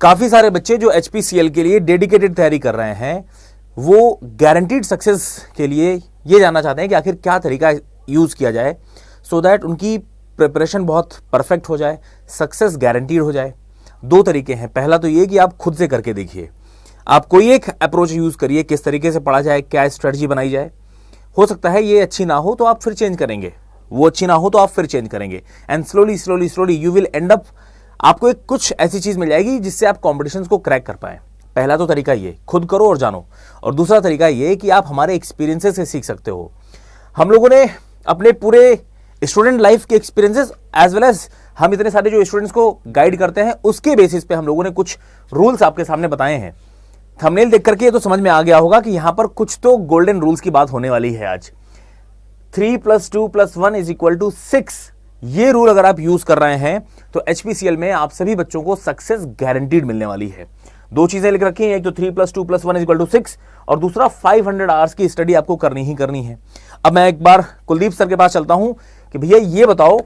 काफी सारे बच्चे जो HPCL के लिए डेडिकेटेड तैयारी कर रहे हैं वो गारंटीड सक्सेस के लिए ये जानना चाहते हैं कि आखिर क्या तरीका यूज किया जाए सो दैट उनकी प्रिपरेशन बहुत परफेक्ट हो जाए, सक्सेस गारंटीड हो जाए। दो तरीके हैं। पहला तो ये कि आप खुद से करके देखिए, आप कोई एक अप्रोच यूज करिए, किस तरीके से पढ़ा जाए, क्या स्ट्रेटजी बनाई जाए। हो सकता है ये अच्छी ना हो तो आप फिर चेंज करेंगे, वो अच्छी ना हो तो आप फिर चेंज करेंगे, and slowly you will and up, आपको एक कुछ ऐसी चीज मिल जाएगी जिससे आप कॉम्पिटिशन्स को क्रैक कर पाए। पहला तो तरीका ये, खुद करो और जानो। और दूसरा तरीका ये कि आप हमारे एक्सपीरियंसेस से सीख सकते हो। हम लोगों ने अपने पूरे स्टूडेंट लाइफ के एक्सपीरियंसेस एज वेल एज हम इतने सारे जो स्टूडेंट्स को गाइड करते हैं उसके बेसिस पे हम लोगों ने कुछ रूल्स आपके सामने बताए हैं। थंबनेल देख करके तो समझ में आ गया होगा कि यहां पर कुछ तो गोल्डन रूल्स की बात होने वाली है आज। 3 + 2 + 1 = 6, ये रूल अगर आप यूज कर रहे हैं तो HPCL में आप सभी बच्चों को सक्सेस गारंटीड मिलने वाली है। दो चीजें लिख रखी हैं, एक तो 3 + 2 + 1 = 6 और दूसरा 500 आवर्स की स्टडी आपको करनी ही करनी है। अब मैं एक बार कुलदीप सर के पास चलता हूं कि भैया ये बताओ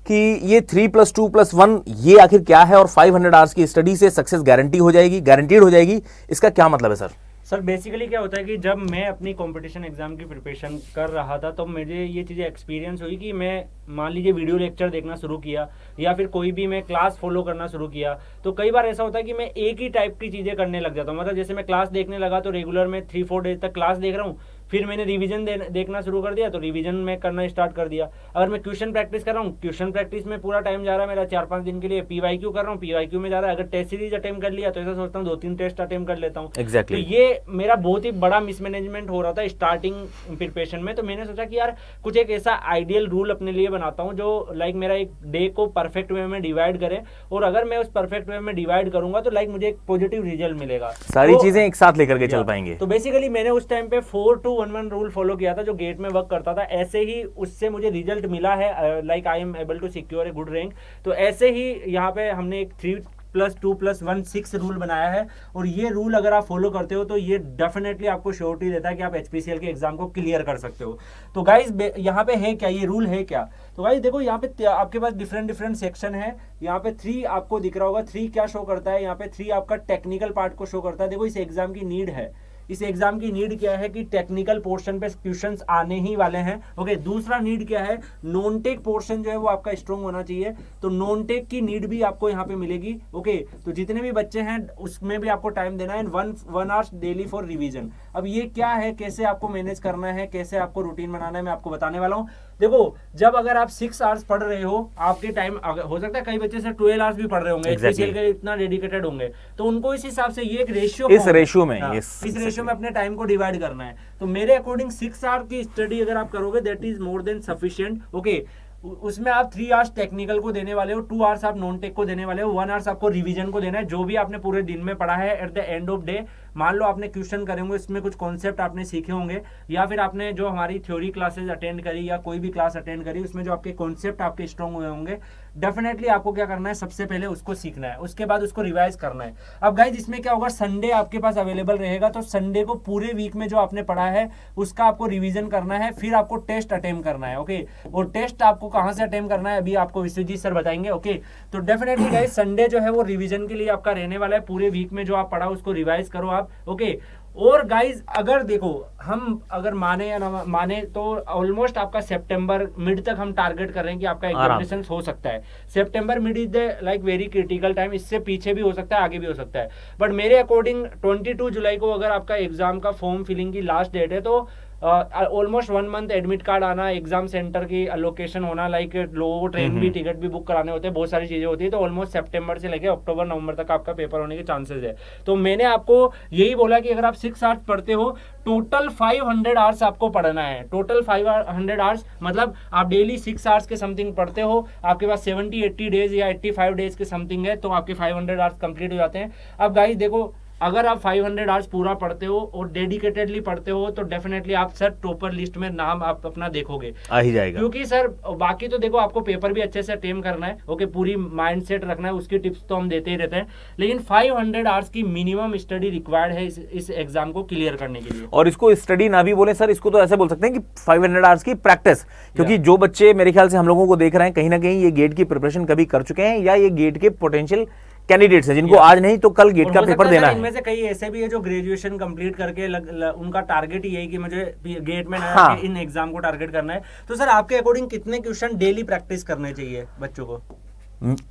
कि ये 3 + 2 + 1 ये आखिर क्या है और 500 आवर्स की स्टडी से सक्सेस गारंटीड हो जाएगी, इसका क्या मतलब है सर? सर बेसिकली क्या होता है कि जब मैं अपनी कंपटीशन एग्जाम की प्रिपरेशन कर रहा था तो मुझे ये चीज़ें एक्सपीरियंस हुई कि मैं मान लीजिए वीडियो लेक्चर देखना शुरू किया या फिर कोई भी मैं क्लास फॉलो करना शुरू किया तो कई बार ऐसा होता है कि मैं एक ही टाइप की चीज़ें करने लग जाता हूँ। मतलब जैसे मैं क्लास देखने लगा तो रेगुलर मैं 3-4 डेज तक क्लास देख रहा हूँ, फिर मैंने रिवीजन देखना शुरू कर दिया तो रिवीजन में करना स्टार्ट कर दिया। अगर मैं क्वेश्चन प्रैक्टिस कर रहा हूँ, क्वेश्चन प्रैक्टिस में पूरा टाइम जा रहा है मेरा 4-5 दिन के लिए। PYQ कर रहा हूँ, PYQ में जा रहा है। अगर टेस्ट सीरीज अटेम्प्ट कर लिया तो ऐसा सोचता हूँ 2-3 टेस्ट अटेम्प्ट कर लेता हूँ। Exactly. तो ये मेरा बहुत ही बड़ा मिसमैनेजमेंट हो रहा था स्टार्टिंग प्रिपरेशन में। तो मैंने सोचा कि यार कुछ एक ऐसा आइडियल रूल अपने लिए बनाता हूँ जो लाइक मेरा एक डे को परफेक्ट वे में डिवाइड करे, और अगर मैं उस परफेक्ट वे में डिवाइड करूंगा तो लाइक मुझे एक पॉजिटिव रिजल्ट मिलेगा, सारी चीजें एक साथ लेकर के चल पाएंगे। तो बेसिकली मैंने उस टाइम पे 4-2-1-1 रूल फॉलो किया था जो गेट में वर्क करता था। ऐसे ही उससे मुझे रिजल्ट मिला है, like I am able to secure a good rank. तो ऐसे ही यहाँ पे हमने एक 3 + 2 + 1 6 रूल बनाया है, और ये रूल अगर आप फॉलो करते हो तो ये डेफिनेटली आपको श्योरिटी देता है कि आप HPCL के एग्जाम को क्लियर कर सकते हो। तो गाइज यहाँ पे है क्या, ये रूल है क्या? तो गाइज देखो यहाँ पे आपके पास डिफरेंट सेक्शन है। यहाँ पे 3 आपको दिख रहा होगा। 3 क्या शो करता है? यहाँ पे 3 आपका टेक्निकल पार्ट को शो करता है। देखो इस एग्जाम की नीड है, इस एग्जाम की नीड क्या है कि टेक्निकल पोर्शन पे क्वेश्चंस आने ही वाले हैं। ओके, दूसरा नीड क्या है? नॉन टेक पोर्शन जो है वो आपका स्ट्रॉन्ग होना चाहिए। तो नॉन टेक की नीड भी आपको यहाँ पे मिलेगी। ओके, तो जितने भी बच्चे हैं उसमें भी आपको टाइम देना है, 1 आवर्स डेली फॉर रिवीजन। अब ये क्या है, कैसे आपको मैनेज करना है, कैसे आपको रूटीन बनाना है, मैं आपको बताने वाला हूँ। देखो जब अगर आप 6 आवर्स पढ़ रहे हो, आपके टाइम हो सकता है कई बच्चे से 12 आवर्स भी पढ़ रहे होंगे, HPCL के इतना डेडिकेटेड होंगे, तो उनको इस हिसाब से ये एक रेशियो, इस रेशियो में इस रेशियो में अपने टाइम को डिवाइड करना है। तो मेरे अकॉर्डिंग 6 आवर की स्टडी अगर आप करोगे that is more than sufficient. Okay, उसमें आप 3 आवर्स टेक्निकल को देने वाले हो, 2 आवर्स आप नॉन टेक को देने वाले हो, 1 आवर्स आपको रिवीजन को देना है। जो भी आपने पूरे दिन में पढ़ा है at the end of day, मान लो आपने क्वेश्चन करे होंगे, इसमें कुछ कॉन्सेप्ट आपने सीखे होंगे, या फिर आपने जो हमारी थ्योरी क्लासेस अटेंड करी या कोई भी क्लास अटेंड करी उसमें जो आपके कॉन्सेप्ट आपके स्ट्रॉन्ग हुए होंगे, डेफिनेटली आपको क्या करना है, सबसे पहले उसको सीखना है, उसके बाद उसको रिवाइज करना है। अब गाइज इसमें क्या होगा, संडे आपके पास अवेलेबल रहेगा, तो संडे को पूरे वीक में जो आपने पढ़ा है उसका आपको रिवीजन करना है, फिर आपको टेस्ट अटेम्प्ट करना है। ओके, और टेस्ट आपको कहां से अटेम्प्ट करना है अभी आपको विश्वजीत सर बताएंगे। ओके, तो डेफिनेटली गाइज संडे जो है वो रिवीजन के लिए आपका रहने वाला है। पूरे वीक में जो आप पढ़ा उसको रिवाइज करो आप। ओके, और गाइज अगर देखो हम अगर माने या ना माने तो ऑलमोस्ट आपका सितंबर मिड तक हम टारगेट कर रहे हैं कि आपका एग्जामिनेशन हो सकता है। सितंबर mid is the like very critical time, इससे पीछे भी हो सकता है, आगे भी हो सकता है। बट मेरे अकॉर्डिंग 22 जुलाई को अगर आपका एग्जाम का फॉर्म फिलिंग की लास्ट डेट है तो ऑलमोस्ट 1 मंथ एडमिट कार्ड आना, एग्जाम सेंटर की अलोकेशन होना, लाइक लोगों को ट्रेन भी टिकट भी बुक कराने होते हैं, बहुत सारी चीजें होती है। तो ऑलमोस्ट सितंबर से लेकर अक्टूबर नवंबर तक आपका पेपर होने के चांसेस है। तो मैंने आपको यही बोला कि अगर आप 6 आवर्स पढ़ते हो, टोटल 500 आवर्स आपको पढ़ना है। टोटल 500 आवर्स मतलब आप डेली 6 आवर्स के समथिंग पढ़ते हो, आपके पास 70-80 डेज या 85 डेज के समथिंग है, तो आपके 500 आवर्स कंप्लीट हो जाते हैं। अब गाइस देखो, अगर आप 500 आवर्स पूरा पढ़ते हो और डेडिकेटेडली पढ़ते हो तो डेफिनेटली आप सर टॉपर लिस्ट में नाम आप अपना देखोगे, आ ही जाएगा। क्योंकि सर बाकी तो देखो आपको पेपर भी अच्छे से अटेम्प्ट करना है। ओके, पूरी माइंड सेट रखना है, उसकी टिप्स तो हम देते ही रहते हैं, लेकिन 500 आवर्स की मिनिमम स्टडी रिक्वायर्ड है इस एग्जाम को क्लियर करने के लिए। और इसको स्टडी ना भी बोले सर, इसको तो ऐसे बोल सकते हैं कि 500 आवर्स की प्रैक्टिस, क्योंकि जो बच्चे मेरे ख्याल से हम लोगों को देख रहे हैं कहीं ना कहीं ये गेट की प्रिपरेशन कभी कर चुके हैं या ये गेट के पोटेंशियल कैंडिडेट्स हैं जिनको आज नहीं तो कल गेट का पेपर देना है। इनमें से कई ऐसे भी है जो ग्रेजुएशन कंप्लीट करके उनका टारगेट ही है कि मुझे गेट में ना इन एग्जाम को टारगेट करना है। तो सर आपके अकॉर्डिंग कितने क्वेश्चन डेली प्रैक्टिस करने चाहिए बच्चों को?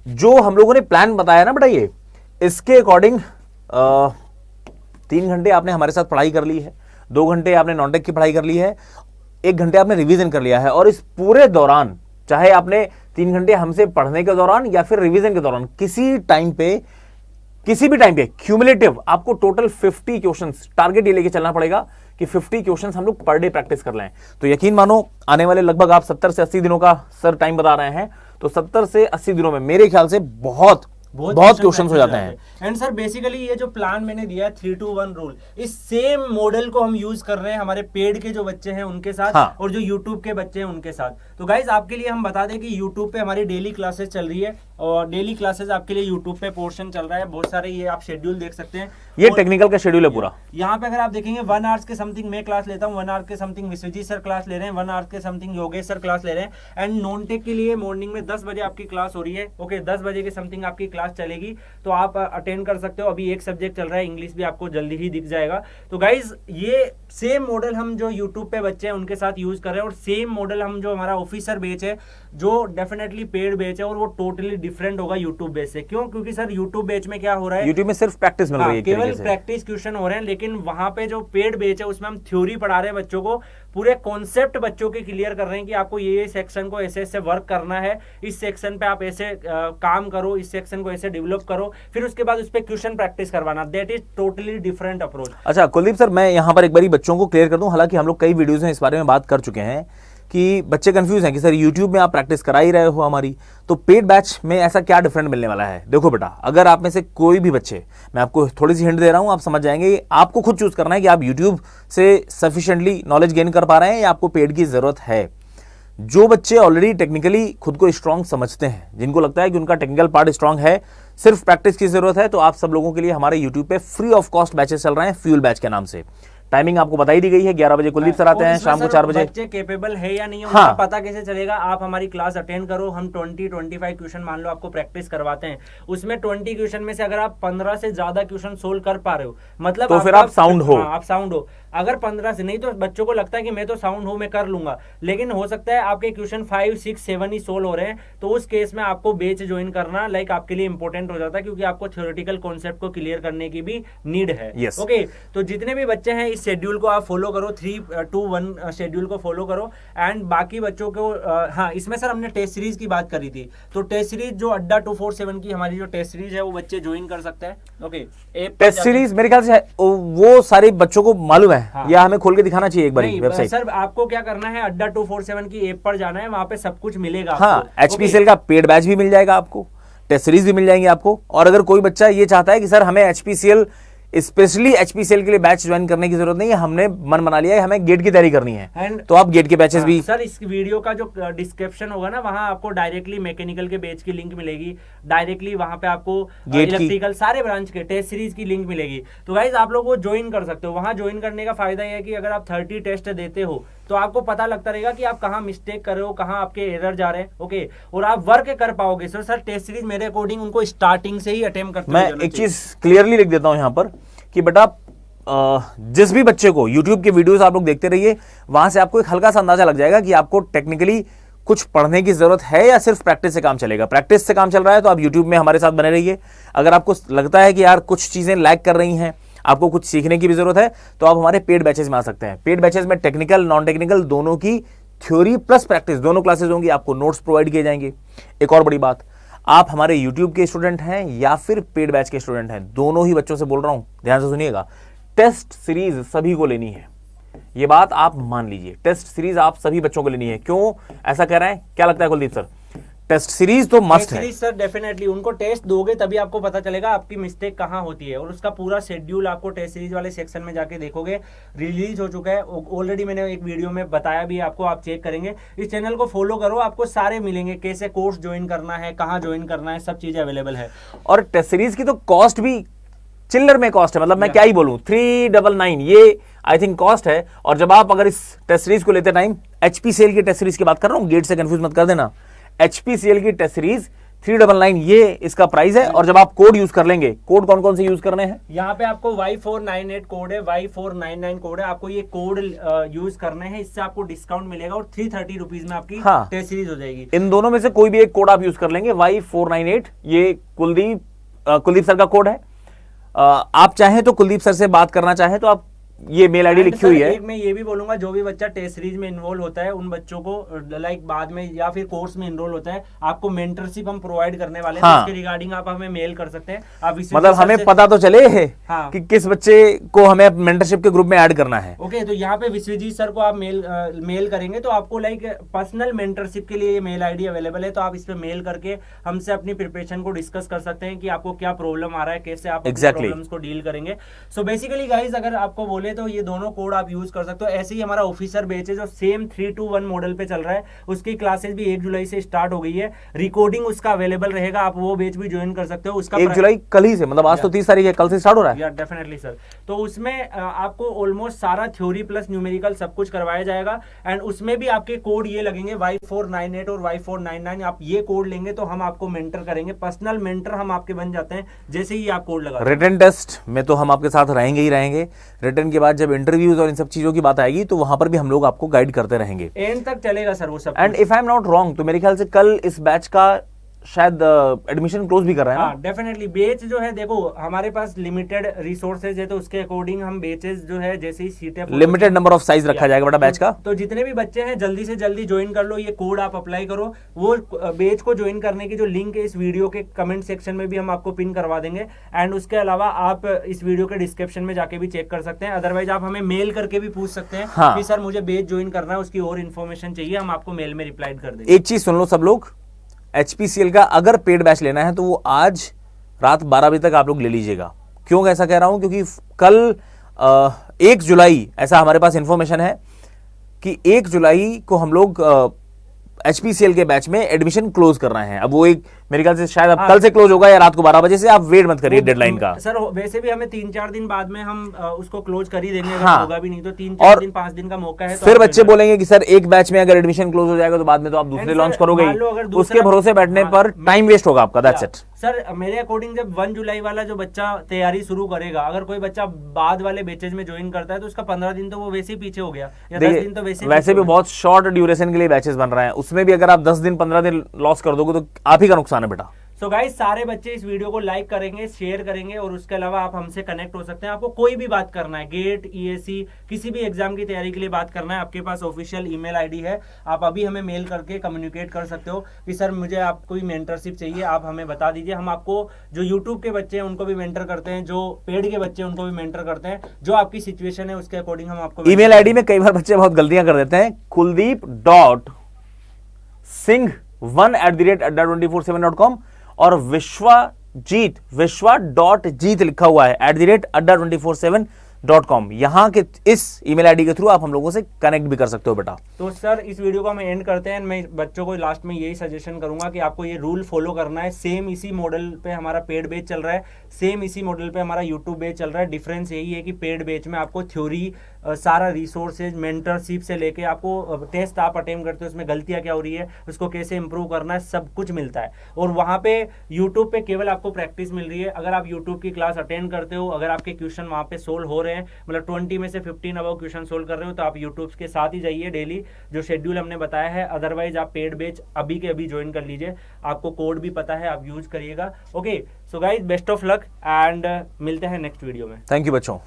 जो हम लोगों ने प्लान बताया ना बेटा, ये इसके अकॉर्डिंग 3 घंटे आपने हमारे साथ पढ़ाई कर ली है, 2 घंटे आपने नॉन-टेक की पढ़ाई कर ली है, 1 घंटे आपने रिवीजन कर लिया है। और इस पूरे दौरान चाहे आपने 3 घंटे हमसे पढ़ने के दौरान या फिर रिवीजन के दौरान किसी भी टाइम पे क्यूमुलेटिव आपको टोटल 50 क्वेश्चंस टारगेट ये लेके चलना पड़ेगा कि 50 क्वेश्चंस हम लोग पर डे प्रैक्टिस कर लें। तो यकीन मानो आने वाले लगभग आप 70 से 80 दिनों का सर टाइम बता रहे हैं, तो 70 से 80 दिनों में मेरे ख्याल से बहुत क्वेश्चंस हो जाते हैं। एंड सर बेसिकली ये जो प्लान मैंने दिया है 3-2-1 रूल, इस सेम मॉडल को हम यूज कर रहे हैं हमारे पेड के जो बच्चे हैं उनके साथ, हाँ। और जो यूट्यूब के बच्चे हैं उनके साथ। तो गाइज आपके लिए हम बता दें कि यूट्यूब पे हमारी डेली क्लासेस चल रही है, और डेली क्लासेस आपके लिए यूट्यूब पे पोर्शन चल रहा है बहुत सारे, ये आप शेड्यूल देख सकते हैं। ये टेक्निकल का शेड्यूल है पूरा। यहाँ पे अगर आप देखेंगे 1 आवर्स के समथिंग मैं क्लास लेता हूँ, 1 आवर के समथिंग विश्वजीत सर क्लास ले रहे हैं, 1 आवर के समथिंग योगेश सर क्लास ले रहे हैं। एंड नॉन टेक के लिए मॉर्निंग में 10 बजे आपकी क्लास हो रही है। ओके 10 बजे के समथिंग आपकी क्लास चलेगी, तो आप अटेंड कर सकते हो। अभी एक सब्जेक्ट चल रहा है इंग्लिश, भी आपको जल्दी ही दिख जाएगा। तो गाइज ये सेम मॉडल हम जो यूट्यूब पे बच्चे हैं उनके साथ यूज कर रहे हैं, और सेम मॉडल हम जो हमारा ऑफिसर बैच है जो डेफिनेटली पेड बैच है, और वो टोटली डिफरेंट होगा यूट्यूब बैच से। क्यों? क्योंकि सर यूट्यूब बैच में क्या हो रहा है, यूट्यूब में सिर्फ प्रैक्टिस मिल रही है, केवल प्रैक्टिस क्वेश्चन हो रहे हैं। लेकिन वहां पे जो पेड बैच है उसमें हम थ्योरी पढ़ा रहे हैं बच्चों को, पूरे कॉन्सेप्ट बच्चों के क्लियर कर रहे हैं कि आपको ये सेक्शन को ऐसे ऐसे वर्क करना है, इस सेक्शन पे आप ऐसे काम करो, इस सेक्शन को ऐसे डेवलप करो, फिर उसके बाद उस पर क्वेश्चन प्रैक्टिस करवाना। That is totally different approach. अच्छा कुलदीप सर, मैं यहाँ पर एक बार बच्चों को क्लियर कर दूं, हालांकि हम लोग कई वीडियोज में इस बारे में बात कर चुके हैं कि बच्चे कंफ्यूज हैं कि सर यूट्यूब में आप प्रैक्टिस करा ही रहे हो हमारी, तो पेड बैच में ऐसा क्या डिफरेंट मिलने वाला है। देखो बेटा, अगर आप में से कोई भी बच्चे, मैं आपको थोड़ी सी हिंट दे रहा हूं, आप समझ जाएंगे। आपको खुद चूज करना है कि आप यूट्यूब से सफिशिएंटली नॉलेज गेन कर पा रहे हैं या आपको पेड की जरूरत है। जो बच्चे ऑलरेडी टेक्निकली खुद को स्ट्रांग समझते हैं, जिनको लगता है कि उनका टेक्निकल पार्ट स्ट्रांग है, सिर्फ प्रैक्टिस की जरूरत है, तो आप सब लोगों के लिए हमारे यूट्यूब पे फ्री ऑफ कॉस्ट बैचेस चल रहे हैं, फ्यूल बैच के नाम से। टाइमिंग आपको बताई दी गई है, 11 बजे कुलदीप सर आते हैं, शाम को 4 बजे। बच्चे कैपेबल है या नहीं है उनका पता कैसे चलेगा? आप हमारी क्लास अटेंड करो, हम 20-25 क्वेश्चन मान लो आपको प्रैक्टिस करवाते हैं, उसमें 20 क्वेश्चन में से अगर आप 15 से ज्यादा क्वेश्चन सोल्व कर पा रहे हो, मतलब तो फिर आप साउंड हो। आप साउंड हो। अगर 15 से नहीं तो बच्चों को लगता है कि मैं तो साउंड हूं, मैं कर लूंगा, लेकिन हो सकता है आपके क्वेश्चन 5, 6, 7 ही सोल्व हो रहे हैं, तो उस केस में आपको बैच ज्वाइन करना आपके लिए इंपॉर्टेंट हो जाता है, क्योंकि आपको थ्योरेटिकल कॉन्सेप्ट को क्लियर करने की भी नीड है। ओके, तो जितने भी बच्चे हैं इस शेड्यूल को आप फॉलो करो, 3-2-1 शेड्यूल को फॉलो करो। एंड बाकी बच्चों को हाँ, इसमें सर हमने टेस्ट सीरीज की बात करी थी, तो टेस्ट सीरीज जो अड्डा 247 की हमारी जो टेस्ट सीरीज है वो बच्चे ज्वाइन कर सकते हैं। ओके, टेस्ट सीरीज मेरे ख्याल से वो सारे बच्चों को मालूम है। हाँ। या हमें खोल के दिखाना चाहिए एक बार वेबसाइट। सर आपको क्या करना है, अड्डा 247 की ऐप पर जाना है, वहां पे सब कुछ मिलेगा। हाँ, HPCL का पेड बैच भी मिल जाएगा आपको, टेस्ट सीरीज भी मिल जाएंगे आपको। और अगर कोई बच्चा ये चाहता है कि सर हमें HPCL स्पेशली HPCL के लिए बैच ज्वाइन करने की जरूरत नहीं है, हमने मन बना लिया है हमें गेट की तैयारी करनी है, तो आप गेट के बैचेस भी। सर इस वीडियो का जो डिस्क्रिप्शन होगा ना, वहां आपको डायरेक्टली मैकेनिकल के बैच की लिंक मिलेगी, डायरेक्टली वहां पे आपको इलेक्ट्रिकल सारे ब्रांच के टेस्ट सीरीज की लिंक मिलेगी। तो गाइज आप लोग वो ज्वाइन कर सकते हो। वहां ज्वाइन करने का फायदा यह है कि अगर आप 30 टेस्ट देते हो तो आपको पता लगता रहेगा कि आप कहाँ मिस्टेक कर रहे हो, कहाँ आपके एरर जा रहे हैं। ओके, और आप वर्क कर पाओगे। सर टेस्ट सीरीज मेरे अकॉर्डिंग उनको स्टार्टिंग से ही अटेम्प्ट करते मैं एक चीज क्लियरली लिख देता हूं यहाँ पर कि बेटा जिस भी बच्चे को YouTube के वीडियोस आप लोग देखते रहिए, वहां से आपको एक हल्का सा अंदाजा लग जाएगा कि आपको टेक्निकली कुछ पढ़ने की जरूरत है या सिर्फ प्रैक्टिस से काम चलेगा। प्रैक्टिस से काम चल रहा है तो आप YouTube में हमारे साथ बने रहिए। अगर आपको लगता है कि यार कुछ चीजें लैग कर रही हैं, आपको कुछ सीखने की भी जरूरत है, तो आप हमारे पेड बैचेस में आ सकते हैं। पेड बैचेस में टेक्निकल नॉन टेक्निकल दोनों की थ्योरी प्लस प्रैक्टिस दोनों क्लासेस होंगी, आपको नोट्स प्रोवाइड किए जाएंगे। एक और बड़ी बात, आप हमारे YouTube के स्टूडेंट हैं या फिर पेड बैच के स्टूडेंट हैं, दोनों ही बच्चों से बोल रहा हूं, ध्यान से सुनिएगा। टेस्ट सीरीज सभी को लेनी है, ये बात आप मान लीजिए। टेस्ट सीरीज आप सभी बच्चों को लेनी है। क्यों ऐसा कह रहे हैं, क्या लगता है कुलदीप सर? टेस्ट सीरीज तो मस्ट है सर, डेफिनेटली उनको टेस्ट दोगे तभी आपको पता चलेगा आपकी मिस्टेक कहां होती है, और उसका पूरा शेड्यूल आपको टेस्ट सीरीज वाले सेक्शन में जाके देखोगे, रिलीज हो चुका है ऑलरेडी। मैंने एक वीडियो में बताया भी आपको, आप चेक करेंगे। इस चैनल को फॉलो करो, आपको सारे मिलेंगे, कैसे कोर्स ज्वाइन करना है, कहाँ ज्वाइन करना है, सब चीजें अवेलेबल है। और टेस्ट सीरीज की तो कॉस्ट भी चिल्लर में कॉस्ट है, मतलब मैं क्या ही बोलूं, 399 ये आई थिंक कॉस्ट है। और जब आप अगर इस टेस्ट सीरीज को लेते टाइम HPCL की टेस्ट सीरीज की बात कर रहा हूं, गेट से कंफ्यूज मत कर देना। HPCL की टेस्ट सीरीज 399 ये इसका प्राइस है। और जब आप कोड यूज कर लेंगे, कोड कौन कौन से यूज करने हैं? यहाँ पे आपको Y498 कोड है, Y499 कोड है, आपको ये कोड यूज करने हैं, इससे आपको डिस्काउंट मिलेगा और 330 रुपीज में आपकी टेस्ट सीरीज हो जाएगी। इन दोनों में से कोई भी एक कोड आप यूज कर लेंगे, Y498, ये कुलदीप सर का कोड है। आप चाहें तो कुलदीप सर से बात करना चाहें तो आप, ये मेल आईडी लिखी हुई है। एक मैं ये भी बोलूंगा, जो भी बच्चा टेस्ट सीरीज में इन्वॉल्व होता है उन बच्चों को लाइक बाद में या फिर कोर्स में इनरोल होता है, आपको मेंटरशिप हम प्रोवाइड करने वाले हैं। हाँ। इसके रिगार्डिंग आप हमें मेल कर सकते हैं। आप मतलब हमें पता तो चले हाँ। कि किस बच्चे को हमें मेंटरशिप के ग्रुप में ऐड करना है। ओके, तो यहाँ पे विश्वजीत सर को आप मेल करेंगे तो आपको लाइक पर्सनल मेंटरशिप के लिए मेल आईडी अवेलेबल है, तो आप इस पे मेल करके हमसे अपनी प्रिपरेशन को डिस्कस कर सकते हैं कि आपको क्या प्रॉब्लम आ रहा है, कैसे आप प्रॉब्लम्स को डील करेंगे। सो बेसिकली गाइस, अगर आपको बोले तो ये दोनों कोड आप यूज कर सकते हो। ऐसे ही हमारा ऑफिसर बैच है जो सेम 3-2-1 मॉडल पे चल रहा है, उसकी क्लासेस भी 1 जुलाई से स्टार्ट हो गई है, रिकॉर्डिंग उसका अवेलेबल रहेगा, आप वो बैच भी ज्वाइन कर सकते हो। उसका 1 जुलाई कल ही से, मतलब आज तो 30 तारीख है, कल से स्टार्ट हो रहा है। यार डेफिनेटली सर। तो उसमें आपको ऑलमोस्ट सारा थ्योरी प्लस न्यूमेरिकल सब कुछ करवाया जाएगा, एंड उसमें भी आपके कोड ये लगेंगे Y498 और Y499। आप ये कोड लेंगे तो हम आपको मेंटर करेंगे, पर्सनल मेंटर हम आपके बन जाते हैं जैसे ही आप कोड लगा। रिटन टेस्ट में तो हम आपके साथ रहेंगे ही रहेंगे, रिटन के बाद जब इंटरव्यूज और इन सब चीजों की बात आएगी तो वहां पर भी हम लोग आपको गाइड करते रहेंगे, एंड तक चलेगा सर वो सब। And if I am not wrong तो मेरे ख्याल से कल इस बैच का शायद एडमिशन क्लोज भी कर रहे हैं ना? डेफिनेटली। बेच जो है, देखो हमारे पास लिमिटेड रिसोर्सेज है, तो उसके अकॉर्डिंग हम बेचेस जो है जैसे ही सीटें, लिमिटेड नंबर ऑफ साइज रखा जाएगा बेटा बैच का। तो जितने भी बच्चे हैं जल्दी से जल्दी ज्वाइन कर लो, ये कोड आप अप्लाई करो। वो बेच को ज्वाइन करने की जो लिंक है इस वीडियो के कमेंट सेक्शन में भी हम आपको पिन करवा देंगे, एंड उसके अलावा आप इस वीडियो के डिस्क्रिप्शन में जाके भी चेक कर सकते हैं। अदरवाइज आप हमें मेल करके भी पूछ सकते हैं हाँ। कि सर मुझे बेच ज्वाइन करना है, उसकी और इन्फॉर्मेशन चाहिए, हम आपको मेल में रिप्लाई कर देंगे। एक चीज सुन लो सब लोग, HPCL का अगर पेड बैच लेना है तो वो आज रात 12 बजे तक आप लोग ले लीजिएगा। क्यों ऐसा कह रहा हूं? क्योंकि कल 1 जुलाई ऐसा हमारे पास इंफॉर्मेशन है कि 1 जुलाई को हम लोग HPCL के बैच में एडमिशन क्लोज कर रहे हैं। अब वो एक मेरे ख्याल से शायद अब कल से क्लोज होगा या रात को 12 बजे से, आप वेट मत करिए डेडलाइन का। सर वैसे भी हमें 3-4 दिन बाद में हम उसको क्लोज कर ही देंगे, अगर हाँ। होगा भी नहीं तो 3-4 दिन 5 दिन का मौका है। तो फिर बच्चे बोलेंगे कि सर एक बैच में अगर एडमिशन क्लोज हो जाएगा तो बाद में तो आप दूसरे लॉन्च करोगे ही, उसके भरोसे बैठने पर टाइम वेस्ट होगा आपका। That's it sir. मेरे अकॉर्डिंग जब 1 जुलाई वाला जो बच्चा तैयारी शुरू करेगा, अगर कोई बच्चा बाद वाले बैचेज में ज्वाइन करता है तो उसका 15 दिन तो वो वैसे ही पीछे हो गया, या 10 दिन तो वैसे भी बहुत शॉर्ट ड्यूरेशन के लिए बैचेस बन रहे हैं, उसमें भी अगर आप 10 दिन 15 दिन लॉस कर दोगे तो आप ही का नुकसान है बेटा। सो गाइस, सारे बच्चे इस वीडियो को लाइक करेंगे, शेयर करेंगे, और उसके अलावा आप हमसे कनेक्ट हो सकते हैं। आपको कोई भी बात करना है, गेट, ESC, किसी भी एग्जाम की तैयारी के लिए बात करना है, आपके पास ऑफिशियल ईमेल आईडी है, आप अभी हमें मेल करके कम्युनिकेट कर सकते हो कि सर मुझे आप कोई मेंटरशिप चाहिए, आप हमें बता दीजिए। हम आपको, जो यूट्यूब के बच्चे हैं उनको भी मेंटर करते हैं, जो पेड के बच्चे हैं उनको भी मेंटर करते हैं, जो आपकी सिचुएशन है उसके अकॉर्डिंग हम आपको। ईमेल आईडी में कई बार बच्चे बहुत गलतियां कर देते हैं, kuldeep.singh1@adda247.com और विश्वा.जीत लिखा हुआ है @adda247.com। यहां के इस ईमेल आईडी के थ्रू आप हम लोगों से कनेक्ट भी कर सकते हो बेटा। तो सर इस वीडियो को हम एंड करते हैं। मैं बच्चों को लास्ट में यही सजेशन करूंगा कि आपको ये रूल फॉलो करना है। सेम इसी मॉडल पे हमारा पेड बैच चल रहा है, सेम इसी मॉडल पे हमारा यूट्यूब बैच चल रहा है। डिफरेंस यही है कि पेड बैच में आपको थ्योरी, सारा रिसोर्सेज, मेंटरशिप से लेके आपको टेस्ट आप अटेम्प्ट करते हो उसमें गलतियां क्या हो रही है, उसको कैसे इंप्रूव करना है, सब कुछ मिलता है। और वहां पे यूट्यूब पे केवल आपको प्रैक्टिस मिल रही है। अगर आप यूट्यूब की क्लास अटेंड करते हो, अगर आपके क्वेश्चन वहां पे सोल्व हो रहे हैं, मतलब 20 में से 15 अबव क्वेश्चन सोल्व कर रहे हो, तो आप यूट्यूब के साथ ही जाइए डेली, जो शेड्यूल हमने बताया है। अदरवाइज आप पेड बैच अभी के अभी ज्वाइन कर लीजिए, आपको कोड भी पता है, आप यूज करिएगा। Okay, so guys, best of luck, and मिलते हैं नेक्स्ट वीडियो में। थैंक यू बच्चों।